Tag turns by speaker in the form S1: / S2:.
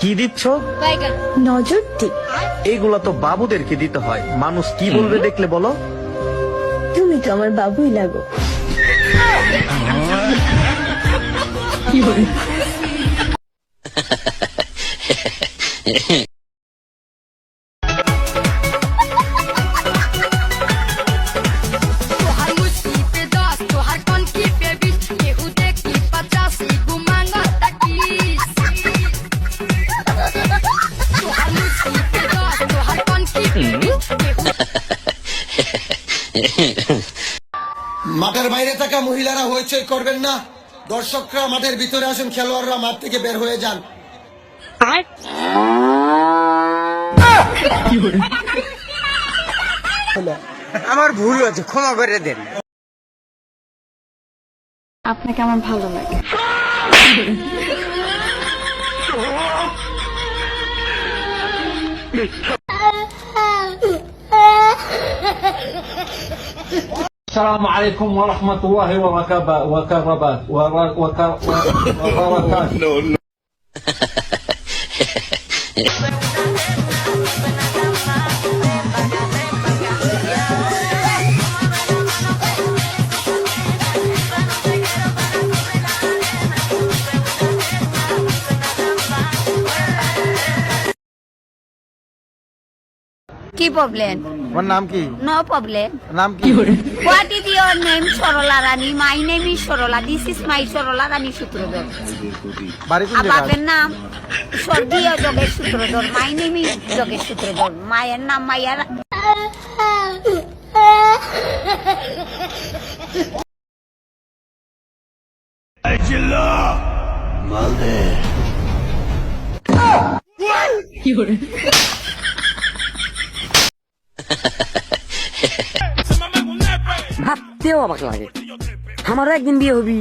S1: কি দিচ্ছ?
S2: নজর দিক।
S1: এগুলা তো বাবুদেরকে দিতে হয়, মানুষ কি বলবে দেখলে বলো।
S2: তুমি তো আমার বাবুই লাগো।
S3: মাঠের বাইরে থাকা মহিলারা হইচই করবেন না, দর্শকরা মাঠের ভিতরে আসুন, খেলোয়াড়রা মাঠ থেকে বের হয়ে যান।
S4: আমার ভুল হয়েছে, ক্ষমা করে দেন।
S2: আপনাকে আমার ভালো লাগে।
S5: السلام عليكم ورحمة الله وبركاته.
S6: কি প্রবলেম?
S4: তোমার নাম কি?
S6: No problem.
S4: নাম কি?
S6: What is your name? Sarala Rani. My name is Sarala. This is my Sarala Rani Sutradhar.
S4: বাড়ি কোন
S6: বাপের
S4: জায়গায়?
S6: নাম স্বর্গীয় Yogesh Sutradhar. My name is Yogesh Sutradhar. মায়ের নাম মাইয়ার।
S7: ভাবতেও অবাক লাগে, আমারও একদিন বিয়ে হবি।